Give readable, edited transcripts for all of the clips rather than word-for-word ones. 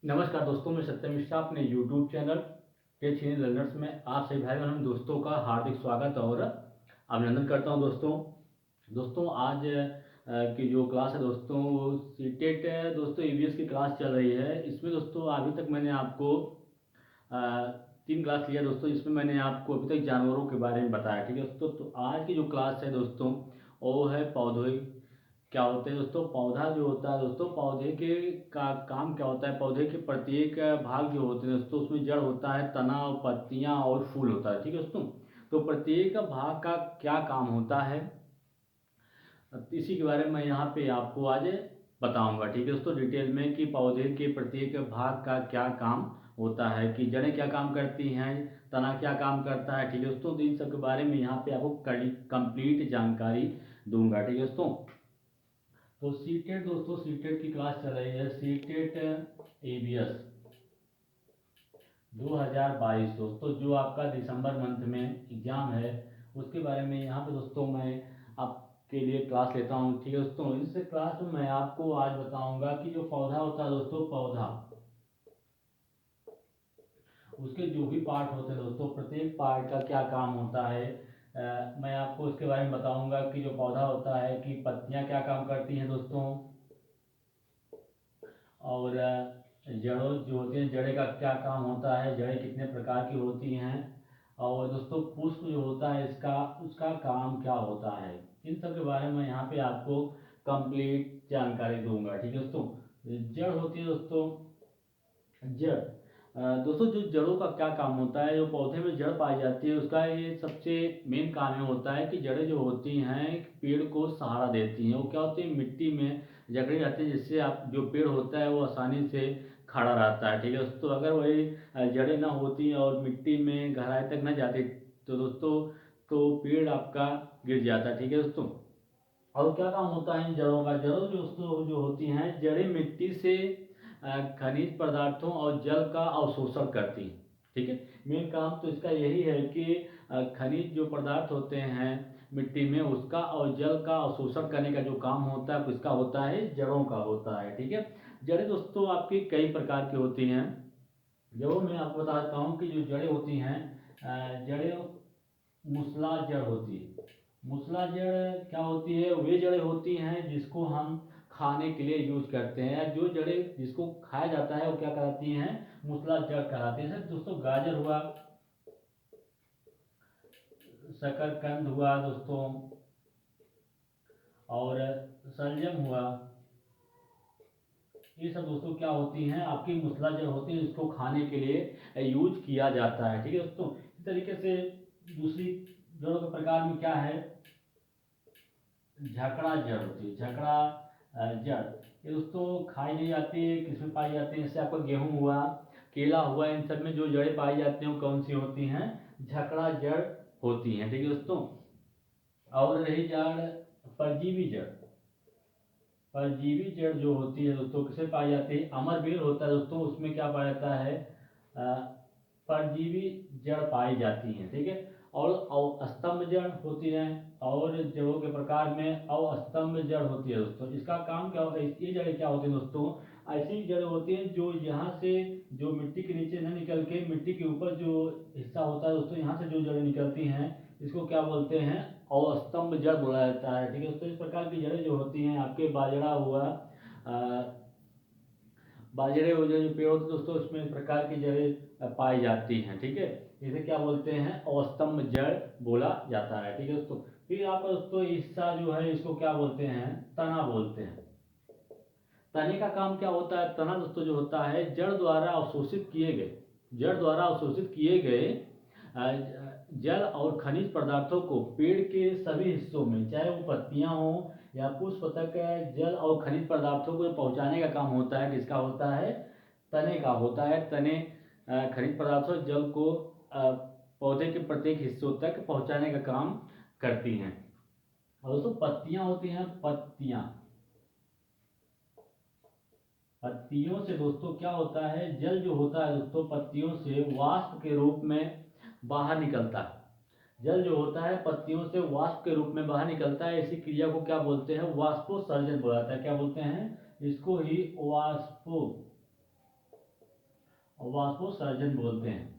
नमस्कार दोस्तों, मैं सत्यम मिश्रा अपने YouTube channel take channel learners में आप सभी भाई बहन दोस्तों का हार्दिक स्वागत और अभिनंदन करता हूं। दोस्तों आज की जो क्लास है दोस्तों वो सीटेट दोस्तों ईवीएस की क्लास चल रही है। इसमें दोस्तों अभी तक मैंने आपको अ, 3 क्लास लिया दोस्तों। इसमें मैंने आपको अभी तक जानवरों के बारे में बताया, ठीक है दोस्तों। तो आज की जो क्लास है दोस्तों वो है पौधे क्या होते हैं दोस्तों। पौधा जो होता है दोस्तों, पौधे के का काम क्या होता है। पौधे के प्रत्येक भाग जो होते हैं दोस्तों उसमें जड़ होता है, तना और पत्तियां और फूल होता है, ठीक है दोस्तों। तो प्रत्येक भाग का क्या काम होता है इसी के बारे में मैं यहाँ पे आपको आज बताऊंगा, ठीक है दोस्तों, डिटेल में कि पौधे के प्रत्येक भाग का क्या काम होता है, कि जड़ें क्या काम करती हैं, तना क्या काम करता है, ठीक है दोस्तों। तो इन सब के बारे में यहाँ पे आपको कंप्लीट जानकारी दूंगा, ठीक है दोस्तों। तो सीटेट दोस्तों, सीटेट की क्लास चल रही है, सीटेट एबीएस 2022 दोस्तों, जो आपका दिसंबर मंथ में एग्जाम है उसके बारे में यहाँ पे दोस्तों मैं आपके लिए क्लास लेता हूँ, ठीक है दोस्तों। इस क्लास में मैं आपको आज बताऊंगा कि जो पौधा होता है दोस्तों, पौधा उसके जो भी पार्ट होते हैं दोस्तों, प्रत्येक पार्ट का क्या काम होता है। मैं आपको उसके बारे में बताऊंगा कि जो पौधा होता है कि पत्तियां क्या काम करती हैं दोस्तों, और जड़ों जो होती हैं जड़ें का क्या काम होता है, जड़ें कितने प्रकार की होती हैं, और दोस्तों पुष्प जो होता है इसका उसका काम क्या होता है। इन सब के बारे में यहाँ पे आपको कंप्लीट जानकारी दूंगा, ठीक है दोस्तों। जड़ होती है दोस्तों, जड़ दोस्तों जो जड़ों का क्या काम होता है, जो पौधे में जड़ पाई जाती है उसका ये सबसे मेन काम ये होता है कि जड़ें जो होती हैं पेड़ को सहारा देती हैं। वो क्या होती है, मिट्टी में जकड़ी रहती है, जिससे आप जो पेड़ होता है वो आसानी से खड़ा रहता है, ठीक है दोस्तों। अगर वही जड़ें ना होती और मिट्टी में गहराई तक न जाती तो दोस्तों तो पेड़ आपका गिर जाता है, ठीक है दोस्तों। और क्या काम होता है इन जड़ों का, जड़ों जो दोस्तों जो होती हैं जड़ें मिट्टी से खनिज पदार्थों और जल का अवशोषण करती हैं, ठीक है। मेन काम तो इसका यही है कि खनिज जो पदार्थ होते हैं मिट्टी में उसका और जल का अवशोषण करने का जो काम होता है किसका होता है, जड़ों का होता है, ठीक है। जड़ें दोस्तों आपकी कई प्रकार की होती हैं। जड़ों में आपको बताता हूँ कि जो जड़ें होती हैं, जड़ें मूसला जड़ होती है। मूसला जड़ क्या होती है, वे जड़ें होती हैं जिसको हम खाने के लिए यूज करते हैं, या जो जड़ें जिसको खाया जाता है वो क्या कहलाती हैं, मूसला जड़ कहलाती है। जैसे दोस्तों गाजर हुआ, शकरकंद हुआ दोस्तों, और शलजम हुआ, ये सब दोस्तों क्या होती हैं, आपकी मूसला जड़ होती है जिसको खाने के लिए यूज किया जाता है, ठीक है दोस्तों। इस तरीके से दूसरी जड़ों के प्रकार में क्या है, झकड़ा जड़ होती है। झकड़ा जड़ ये दोस्तों खाई नहीं जाती है, किसमें पाई जाती है, जैसे आपका गेहूं हुआ, केला हुआ, इन सब में जो जड़ें पाई जाती हैं वो कौन सी होती हैं, झकड़ा जड़ होती हैं, ठीक है दोस्तों। और रही जड़ परजीवी जड़, परजीवी जड़ जो होती है दोस्तों किसे पाई जाती है, अमर बेल होता है दोस्तों, उसमें क्या पाया जाता है, परजीवी जड़ पाई जाती हैं, ठीक है। और स्तंभ जड़ होती है, और जड़ों के प्रकार में अवस्तंभ जड़ होती है दोस्तों। इसका काम क्या होता है, ये जड़ें क्या होती है दोस्तों, ऐसी जड़ें होती हैं जो यहाँ से जो मिट्टी के नीचे न निकल के मिट्टी के ऊपर जो हिस्सा होता है दोस्तों, यहाँ से जो जड़ें निकलती हैं इसको क्या बोलते हैं, अवस्तंभ जड़ बोला जाता है, ठीक है दोस्तों। इस प्रकार की जड़ें जो होती हैं, आपके बाजरा हुआ, बाजरे हो जो पेड़ होते हैं दोस्तों उसमें इस प्रकार की जड़ें पाई जाती हैं, ठीक है। इसे क्या बोलते हैं, अवस्तंभ जड़ बोला जाता है, ठीक है दोस्तों। फिर आपका दोस्तों हिस्सा जो है इसको क्या बोलते हैं, तना बोलते हैं। तने का काम क्या होता है, तना दोस्तों जो होता है जड़ द्वारा अवशोषित किए गए, जड़ द्वारा अवशोषित किए गए जल और खनिज पदार्थों को पेड़ के सभी हिस्सों में, चाहे वो पत्तियां हो या पुष्प तक, जल और खनिज पदार्थों को पहुंचाने का काम होता है, किसका होता है, तने का होता है। तने खनिज पदार्थों जल को पौधे के प्रत्येक हिस्सों तक पहुंचाने का काम करती हैं। और दोस्तों पत्तियां होती हैं, पत्तियां, पत्तियों से दोस्तों क्या होता है, जल जो होता है दोस्तों पत्तियों से वाष्प के रूप में बाहर निकलता है। जल जो होता है पत्तियों से वाष्प के रूप में बाहर निकलता है, इसी क्रिया को क्या बोलते हैं, वाष्पोत्सर्जन बोला जाता है। क्या बोलते हैं इसको ही, वाष्पो वाष्पोत्सर्जन बोलते हैं।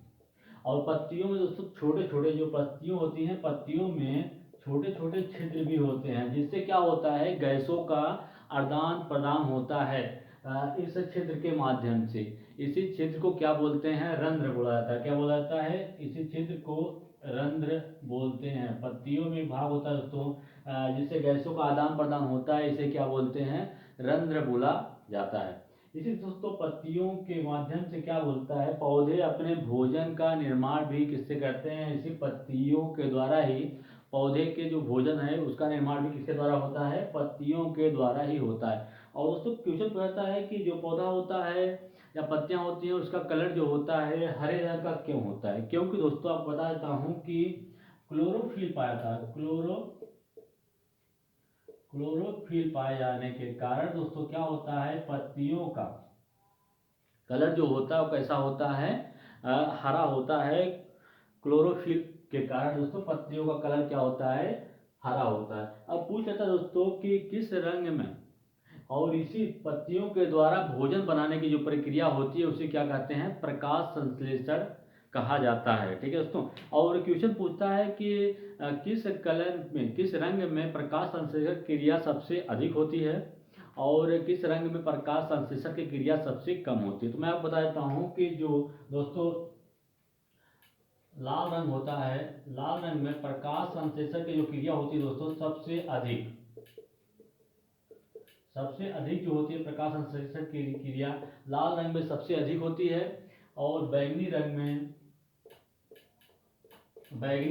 और पत्तियों में दोस्तों छोटे छोटे जो पत्तियों होती हैं, पत्तियों में छोटे छोटे छिद्र भी होते हैं, जिससे क्या होता है, गैसों का आदान प्रदान होता है इस छिद्र के माध्यम से। इसी छिद्र को क्या बोलते हैं, रंध्र बोला जाता है। क्या बोला जाता है, इसी छिद्र को रंध्र बोलते हैं। पत्तियों में भाग होता है दोस्तों जिससे गैसों का आदान प्रदान होता है, इसे क्या बोलते हैं, रंध्र बोला जाता है। इसी दोस्तों पत्तियों के माध्यम से क्या बोलता है, पौधे अपने भोजन का निर्माण भी किससे करते हैं, इसी पत्तियों के द्वारा ही। पौधे के जो भोजन है उसका निर्माण भी किसके द्वारा होता है, पत्तियों के द्वारा ही होता है। और दोस्तों क्वेश्चन पूछता है कि जो पौधा होता है या पत्तियां होती हैं उसका कलर जो होता है हरे रंग का क्यों होता है। क्योंकि दोस्तों आपको बता देता हूँ कि क्लोरोफिल पाया था, क्लोरोफिल पाए जाने के कारण दोस्तों क्या होता है, पत्तियों का कलर जो होता है वो कैसा होता है, हरा होता है। क्लोरोफिल के कारण दोस्तों पत्तियों का कलर क्या होता है, हरा होता है। अब पूछ लेता है दोस्तों कि किस रंग में, और इसी पत्तियों के द्वारा भोजन बनाने की जो प्रक्रिया होती है उसे क्या कहते हैं, प्रकाश संश्लेषण कहा जाता है। ठीक है दोस्तों। और क्वेश्चन पूछता है कि किस कलर में, किस रंग में प्रकाश संश्लेषण क्रिया सबसे अधिक होती है और किस रंग में प्रकाश संश्लेषण की क्रिया सबसे कम होती है। तो मैं आपको बता देता हूँ कि जो दोस्तों लाल रंग होता है, लाल रंग में प्रकाश संश्लेषण की जो क्रिया होती है दोस्तों सबसे अधिक जो होती है प्रकाश संश्लेषण की क्रिया लाल रंग में सबसे अधिक होती है। और बैगनी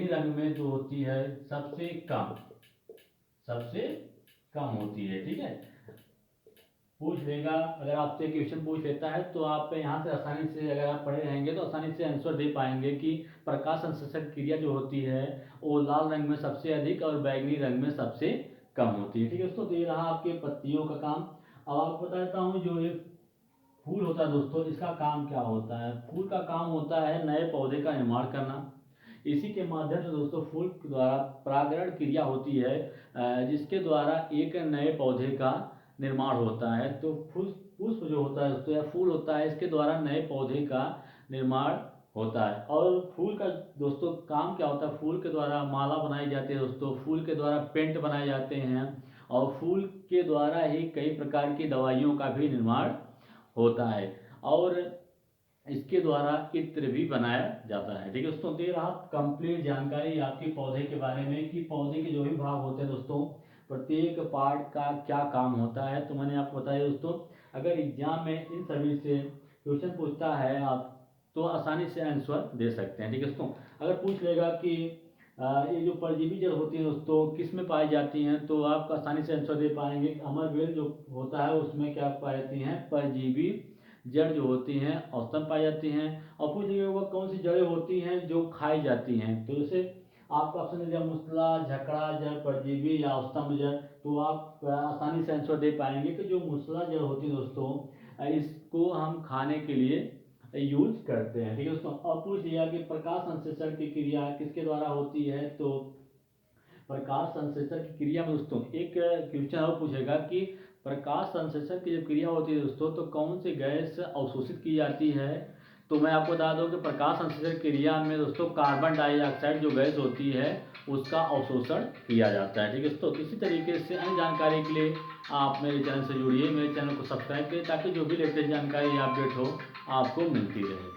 रंग में जो होती है सबसे कम होती है। ठीक है, पूछ लेगा, अगर आपसे क्वेश्चन पूछ लेता है तो आप यहाँ से आसानी से, अगर आप पढ़े रहेंगे तो आसानी से आंसर दे पाएंगे कि प्रकाश संश्लेषण क्रिया जो होती है वो लाल रंग में सबसे अधिक और बैगनी रंग में सबसे कम होती है। ठीक है दोस्तों, तो ये रहा आपके पत्तियों का काम। अब आपको बता देता हूँ जो ये फूल होता है दोस्तों, इसका काम क्या होता है। फूल का काम होता है नए पौधे का निर्माण करना। इसी के माध्यम से दोस्तों फूल के द्वारा परागण क्रिया होती है जिसके द्वारा एक नए पौधे का निर्माण होता है। तो पुष्प जो होता है दोस्तों या फूल होता है, इसके द्वारा नए पौधे का निर्माण होता है। और फूल का दोस्तों काम क्या होता है, फूल के द्वारा माला बनाई जाती है दोस्तों, फूल के द्वारा पेंट बनाए जाते हैं और फूल के द्वारा ही कई प्रकार की दवाइयों का भी निर्माण होता है और इसके द्वारा इत्र भी बनाया जाता है। ठीक है दोस्तों, दे रहा कंप्लीट जानकारी आपके पौधे के बारे में कि पौधे के जो भी भाग होते हैं दोस्तों प्रत्येक पार्ट का क्या काम होता है। तो मैंने आपको बताया दोस्तों, अगर एग्जाम में इन सभी से क्वेश्चन पूछता है आप तो आसानी से आंसर दे सकते हैं। ठीक है दोस्तों, अगर पूछ लेगा कि ये जो परजीवी जड़ होती है दोस्तों किस में पाई जाती हैं, तो आप आसानी से आंसर दे पाएंगे। अमरवेल जो होता है उसमें क्या पाई जाती हैं, परजीवी जड़ जो होती हैं औसतन पाई जाती हैं। और पूछ लिया होगा कौन सी जड़ें होती हैं जो खाई जाती हैं, तो जैसे आपका ऑप्शन है जब मूसला, झकड़ा जड़, परजीवी या औसतन जड़, तो आप आसानी से आंसर दे पाएंगे कि जो मूसला जड़ होती है दोस्तों इसको हम खाने के लिए यूज करते हैं। ठीक है दोस्तों, अब पूछ लिया कि प्रकाश संश्लेषण की क्रिया किसके द्वारा होती है, तो प्रकाश संश्लेषण की क्रिया में दोस्तों एक क्वेश्चन और पूछेगा कि प्रकाश संश्लेषण की जब क्रिया होती है दोस्तों तो कौन सी गैस अवशोषित की जाती है। तो मैं आपको बता दूं कि प्रकाश संश्लेषण क्रिया में दोस्तों कार्बन डाइऑक्साइड जो गैस होती है उसका अवशोषण किया जाता है। ठीक है दोस्तों, इसी तरीके से अन्य जानकारी के लिए आप मेरे चैनल से जुड़िए, मेरे चैनल को सब्सक्राइब करें ताकि जो भी लेटेस्ट जानकारी अपडेट हो आपको मिलती रहे।